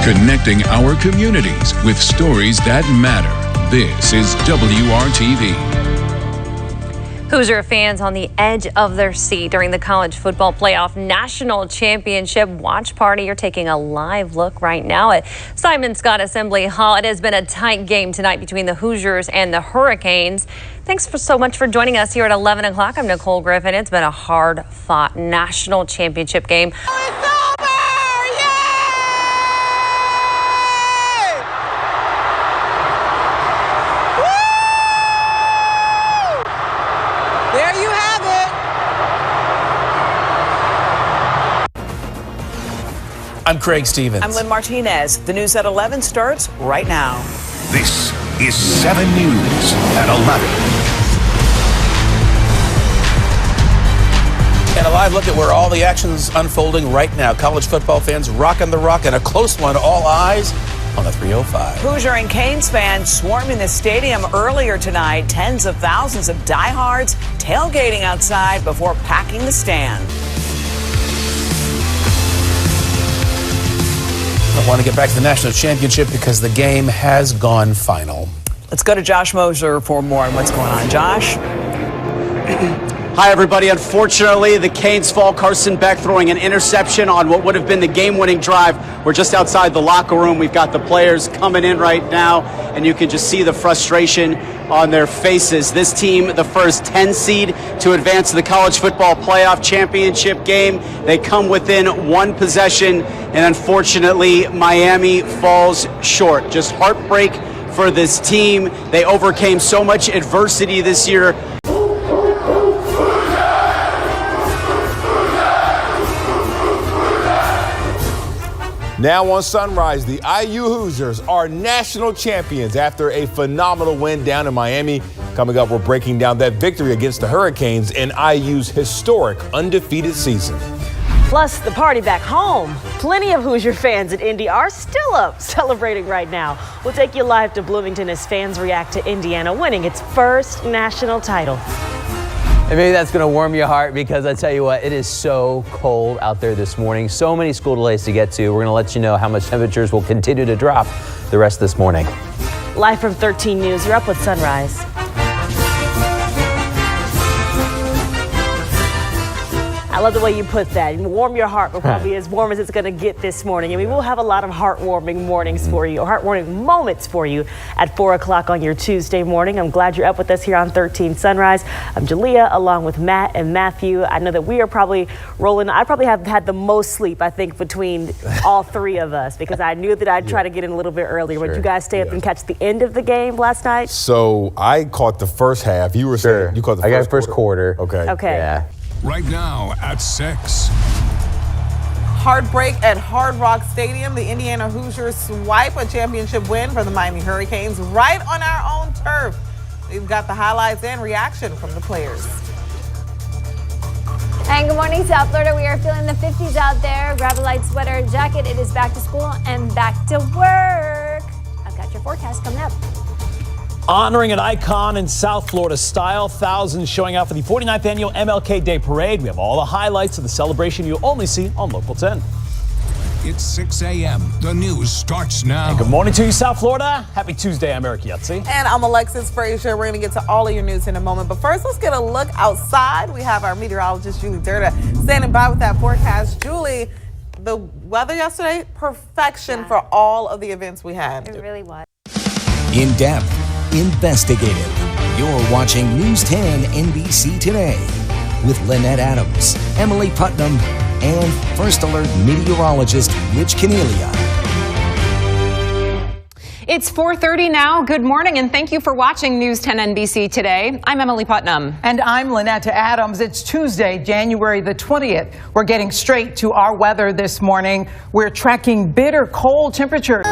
Connecting our communities with stories that matter. This is WRTV. Hoosier fans on the edge of their seat during the college football playoff national championship watch party. You're taking a live look right now at Simon Scott Assembly Hall. It has been a tight game tonight between the Hoosiers and the Hurricanes. Thanks so much for joining us here at 11 o'clock. I'm Nicole Griffin. It's been a hard-fought national championship game. I'm Craig Stevens. I'm Lynn Martinez. The news at 11 starts right now. This is 7 News at 11. And a live look at where all the action's unfolding right now. College football fans rocking the rock, and a close one. All eyes on the 305. Hoosier and Canes fans swarming the stadium earlier tonight. Tens of thousands of diehards tailgating outside before packing the stand. I want to get back to the national championship because the game has gone final. Let's go to Josh Moser for more on what's going on. Josh? Hi, everybody. Unfortunately, the Canes fall. Carson Beck throwing an interception on what would have been the game-winning drive. We're just outside the locker room. We've got the players coming in right now, and you can just see the frustration on their faces. This team, the first 10 seed to advance to the college football playoff championship game. They come within one possession, and unfortunately, Miami falls short. Just heartbreak for this team. They overcame so much adversity this year. Now on Sunrise, the IU Hoosiers are national champions after a phenomenal win down in Miami. Coming up, we're breaking down that victory against the Hurricanes in IU's historic undefeated season. Plus, the party back home. Plenty of Hoosier fans at Indy are still up celebrating right now. We'll take you live to Bloomington as fans react to Indiana winning its first national title. And maybe that's going to warm your heart because I tell you what, it is so cold out there this morning. So many school delays to get to. We're going to let you know how much temperatures will continue to drop the rest of this morning. Live from 13 News, you're up with Sunrise. I love the way you put that. Warm your heart, but probably as warm as it's going to get this morning. And we will have a lot of heartwarming mornings for you, or heartwarming moments for you at 4 o'clock on your Tuesday morning. I'm glad you're up with us here on 13 Sunrise. I'm Jalea, along with Matt and Matthew. I know that we are probably rolling. I probably have had the most sleep, I think, between all three of us, because I knew that I'd try to get in a little bit earlier. Would you guys stay up and catch the end of the game last night? So I caught the first half. You were saying you caught the first quarter. Okay. Yeah. Right now at 6. Heartbreak at Hard Rock Stadium. The Indiana Hoosiers swipe a championship win for the Miami Hurricanes right on our own turf. We've got the highlights and reaction from the players. And good morning, South Florida. We are feeling the 50s out there. Grab a light sweater, jacket. It is back to school and back to work. I've got your forecast coming up. Honoring an icon in South Florida style, thousands showing out for the 49th annual MLK Day Parade. We have all the highlights of the celebration you'll only see on Local 10. It's 6 a.m. The news starts now. And good morning to you, South Florida. Happy Tuesday. I'm Eric Yutzi. And I'm Alexis Frazier. We're going to get to all of your news in a moment. But first, let's get a look outside. We have our meteorologist, Julie Durda, standing by with that forecast. Julie, the weather yesterday, perfection for all of the events we had. It really was. In depth, investigative. You're watching News 10 NBC Today with Lynette Adams, Emily Putnam, and First Alert meteorologist Rich Cornelia. It's 4:30 now. Good morning, and thank you for watching News 10 NBC Today. I'm Emily Putnam. And I'm Lynette Adams. It's Tuesday, January the 20th. We're getting straight to our weather this morning. We're tracking bitter cold temperatures.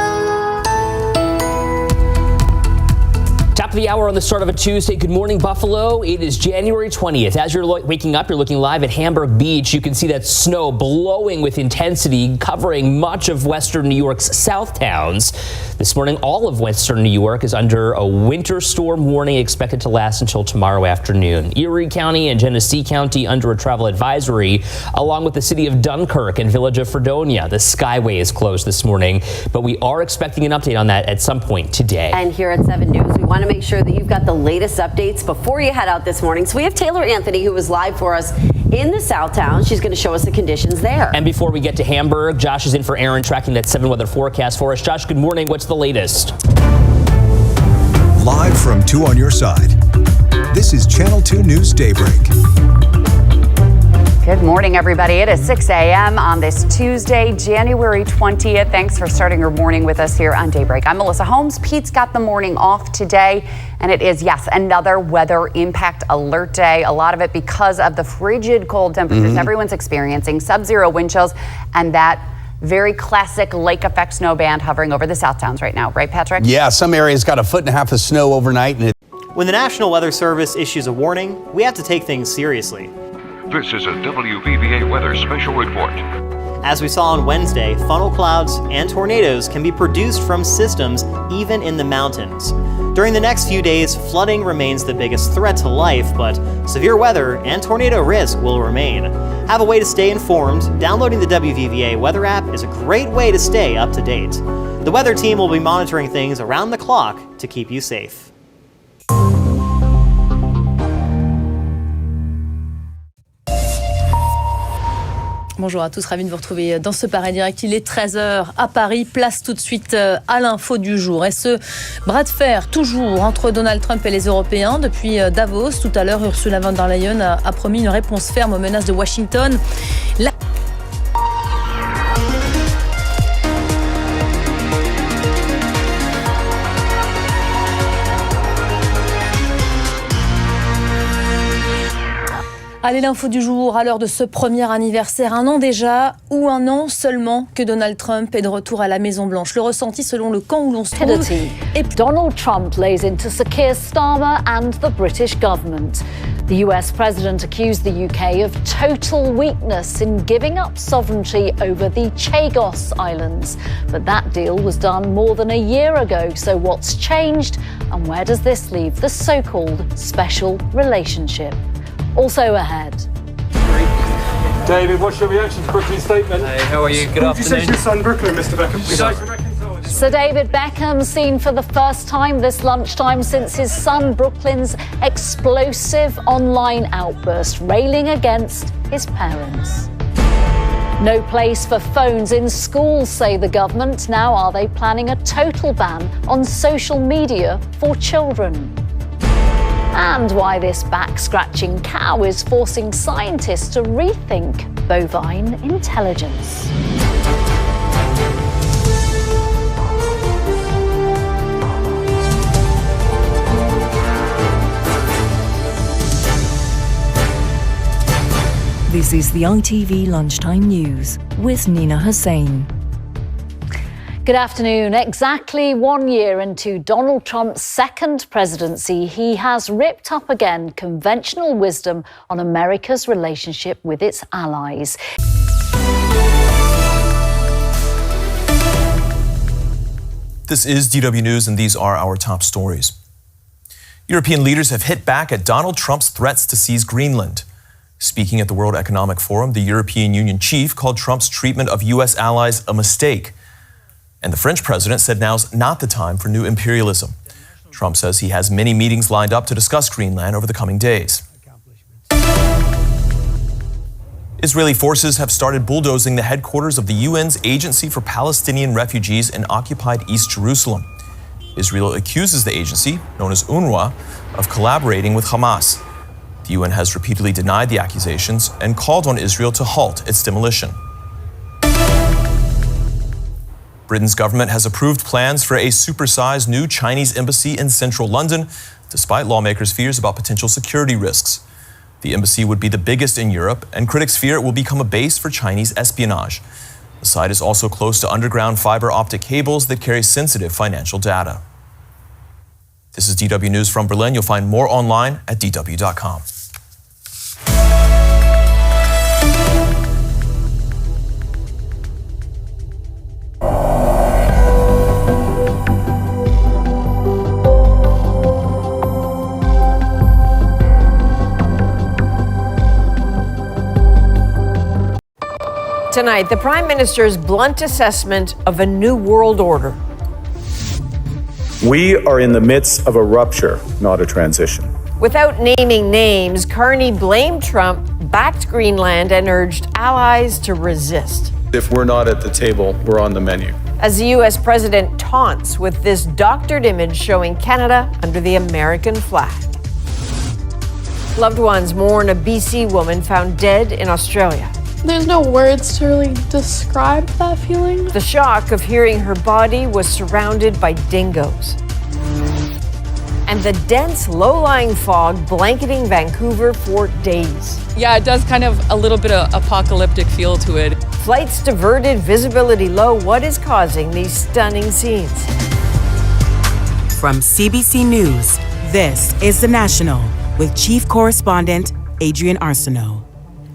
Top of the hour on the start of a Tuesday. Good morning, Buffalo. It is January 20th. As you're waking up, you're looking live at Hamburg Beach. You can see that snow blowing with intensity, covering much of western New York's south towns. This morning, all of western New York is under a winter storm warning expected to last until tomorrow afternoon. Erie County and Genesee County under a travel advisory, along with the city of Dunkirk and village of Fredonia. The Skyway is closed this morning, but we are expecting an update on that at some point today. And here at 7 News, we want to make sure that you've got the latest updates before you head out this morning. So we have Taylor Anthony, who is live for us in the Southtown. She's going to show us the conditions there. And before we get to Hamburg, Josh is in for Aaron, tracking that 7 weather forecast for us. Josh, good morning. What's the latest? Live from 2 on your side. This is Channel 2 News Daybreak. Good morning, everybody. It is 6 a.m. on this Tuesday, January 20th. Thanks for starting your morning with us here on Daybreak. I'm Melissa Holmes. Pete's got the morning off today, and it is, yes, another weather impact alert day. A lot of it because of the frigid cold temperatures everyone's experiencing, sub-zero wind chills, and that very classic lake effect snow band hovering over the Southtowns right now. Right, Patrick? Yeah, some areas got 1.5 feet of snow overnight. And when the National Weather Service issues a warning, we have to take things seriously. This is a WVVA weather special report. As we saw on Wednesday, funnel clouds and tornadoes can be produced from systems even in the mountains. During the next few days, flooding remains the biggest threat to life, but severe weather and tornado risk will remain. Have a way to stay informed? Downloading the WVVA weather app is a great way to stay up to date. The weather team will be monitoring things around the clock to keep you safe. Bonjour à tous, ravi de vous retrouver dans ce Paris Direct. Il est 13h à Paris, place tout de suite à l'info du jour. Et ce bras de fer toujours entre Donald Trump et les Européens. Depuis Davos, tout à l'heure, Ursula von der Leyen a promis une réponse ferme aux menaces de Washington. Allez, l'info du jour, à l'heure de ce premier anniversaire, 1 an déjà, ou 1 an seulement que Donald Trump est de retour à la Maison-Blanche. Le ressenti selon le camp où l'on se trouve. Donald Trump lays into Sir Keir Starmer and the British government. The US president accused the UK of total weakness in giving up sovereignty over the Chagos Islands. But that deal was done more than a year ago. So what's changed, and where does this leave the so-called special relationship? Also ahead. David, what's your reaction to Brooklyn's statement? Hey, how are you? Good afternoon. Did you say to your son Brooklyn, Mr. Beckham? Sir David Beckham seen for the first time this lunchtime since his son Brooklyn's explosive online outburst, railing against his parents. No place for phones in schools, say the government. Now are they planning a total ban on social media for children? And why this back-scratching cow is forcing scientists to rethink bovine intelligence. This is the ITV Lunchtime News with Nina Hussain. Good afternoon. Exactly 1 year into Donald Trump's second presidency, he has ripped up again conventional wisdom on America's relationship with its allies. This is DW News, and these are our top stories. European leaders have hit back at Donald Trump's threats to seize Greenland. Speaking at the World Economic Forum, the European Union chief called Trump's treatment of U.S. allies a mistake. And the French president said now's not the time for new imperialism. Trump says he has many meetings lined up to discuss Greenland over the coming days. Israeli forces have started bulldozing the headquarters of the UN's Agency for Palestinian Refugees in occupied East Jerusalem. Israel accuses the agency, known as UNRWA, of collaborating with Hamas. The UN has repeatedly denied the accusations and called on Israel to halt its demolition. Britain's government has approved plans for a supersized new Chinese embassy in central London, despite lawmakers' fears about potential security risks. The embassy would be the biggest in Europe, and critics fear it will become a base for Chinese espionage. The site is also close to underground fiber optic cables that carry sensitive financial data. This is DW News from Berlin. You'll find more online at dw.com. Tonight, the Prime Minister's blunt assessment of a new world order. We are in the midst of a rupture, not a transition. Without naming names, Carney blamed Trump, backed Greenland, and urged allies to resist. If we're not at the table, we're on the menu. As the U.S. president taunts with this doctored image showing Canada under the American flag. Loved ones mourn a BC woman found dead in Australia. There's no words to really describe that feeling. The shock of hearing her body was surrounded by dingoes. And the dense, low-lying fog blanketing Vancouver for days. Yeah, it does kind of a little bit of apocalyptic feel to it. Flights diverted, visibility low. What is causing these stunning scenes? From CBC News, this is The National with Chief Correspondent Adrian Arsenault.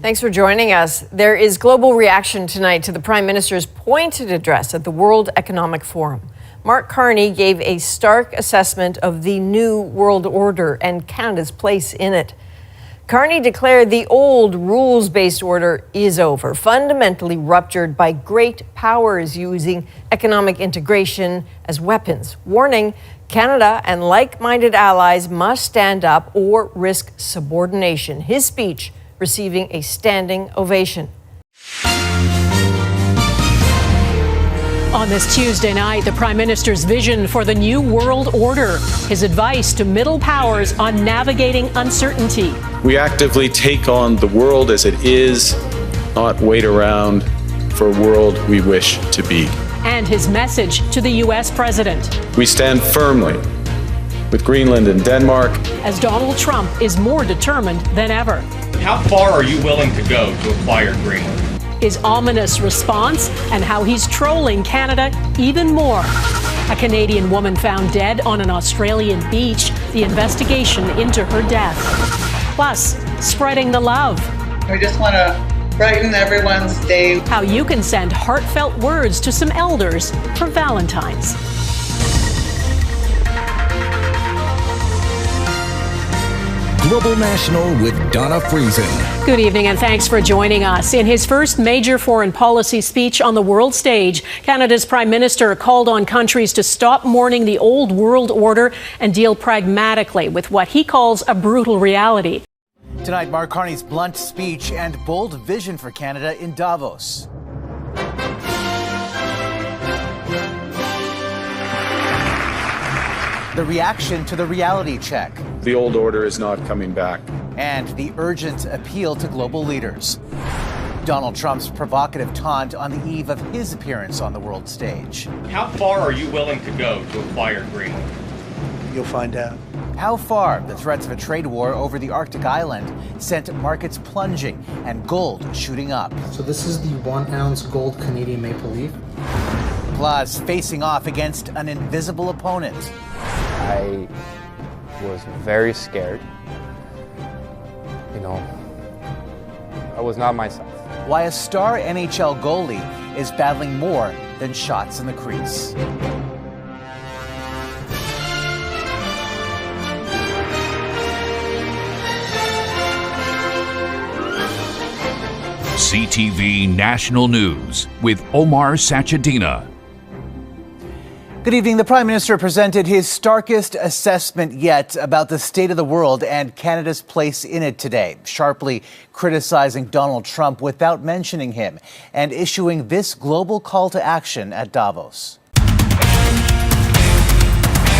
Thanks for joining us. There is global reaction tonight to the Prime Minister's pointed address at the World Economic Forum. Mark Carney gave a stark assessment of the new world order and Canada's place in it. Carney declared the old rules-based order is over, fundamentally ruptured by great powers using economic integration as weapons, warning Canada and like-minded allies must stand up or risk subordination. His speech receiving a standing ovation. On this Tuesday night, the Prime Minister's vision for the new world order, his advice to middle powers on navigating uncertainty. We actively take on the world as it is, not wait around for a world we wish to be. And his message to the U.S. president. We stand firmly with Greenland and Denmark. As Donald Trump is more determined than ever. How far are you willing to go to acquire Greenland? His ominous response and how he's trolling Canada even more. A Canadian woman found dead on an Australian beach, the investigation into her death. Plus, spreading the love. We just want to brighten everyone's day. How you can send heartfelt words to some elders for Valentine's. Global National with Donna Friesen. Good evening and thanks for joining us. In his first major foreign policy speech on the world stage, Canada's Prime Minister called on countries to stop mourning the old world order and deal pragmatically with what he calls a brutal reality. Tonight, Mark Carney's blunt speech and bold vision for Canada in Davos. The reaction to the reality check. The old order is not coming back. And the urgent appeal to global leaders. Donald Trump's provocative taunt on the eve of his appearance on the world stage. How far are you willing to go to acquire Greenland? You'll find out. How far the threats of a trade war over the Arctic island sent markets plunging and gold shooting up. So this is the 1 ounce gold Canadian maple leaf. Plus, facing off against an invisible opponent. I was very scared. I was not myself. Why a star NHL goalie is battling more than shots in the crease. CTV National News with Omar Sachedina. Good evening. The Prime Minister presented his starkest assessment yet about the state of the world and Canada's place in it today, sharply criticizing Donald Trump without mentioning him and issuing this global call to action at Davos.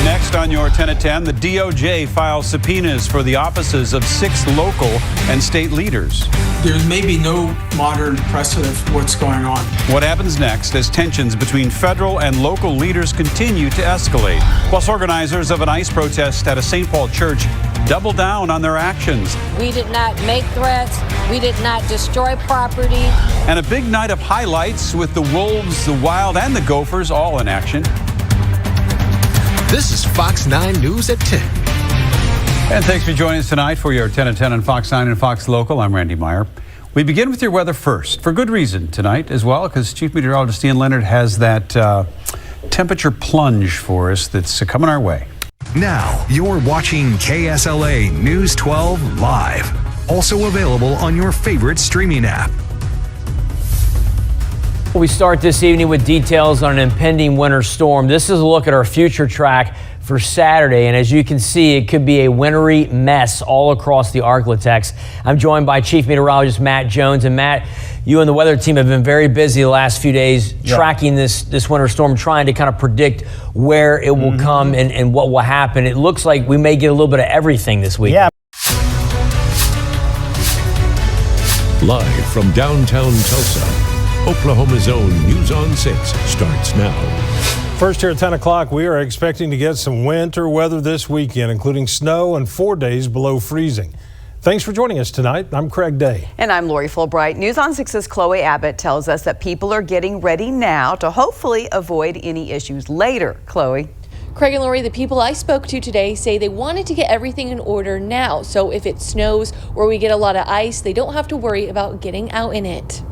Next on your 10 at 10, the DOJ files subpoenas for the offices of 6 local and state leaders. There may be no modern precedent for what's going on. What happens next as tensions between federal and local leaders continue to escalate? Plus, organizers of an ICE protest at a St. Paul church double down on their actions. We did not make threats. We did not destroy property. And a big night of highlights with the Wolves, the Wild, and the Gophers all in action. This is Fox 9 News at 10. And thanks for joining us tonight for your 10 at 10 on Fox 9 and Fox Local. I'm Randy Meyer. We begin with your weather first, for good reason tonight as well, because Chief Meteorologist Ian Leonard has that temperature plunge for us that's coming our way. Now, you're watching KSLA News 12 live. Also available on your favorite streaming app. We start this evening with details on an impending winter storm. This is a look at our future track for Saturday, and as you can see, it could be a wintry mess all across the Arklatex. I'm joined by Chief Meteorologist Matt Jones. And Matt, you and the weather team have been very busy the last few days tracking this winter storm, trying to kind of predict where it will come and what will happen. It looks like we may get a little bit of everything this week. Yeah. Live from downtown Tulsa, Oklahoma's own News on 6 starts now. First here at 10 o'clock, we are expecting to get some winter weather this weekend, including snow and 4 days below freezing. Thanks for joining us tonight. I'm Craig Day. And I'm Lori Fulbright. News on 6's Chloe Abbott tells us that people are getting ready now to hopefully avoid any issues later. Chloe. Craig and Lori, the people I spoke to today say they wanted to get everything in order now. So if it snows or we get a lot of ice, they don't have to worry about getting out in it.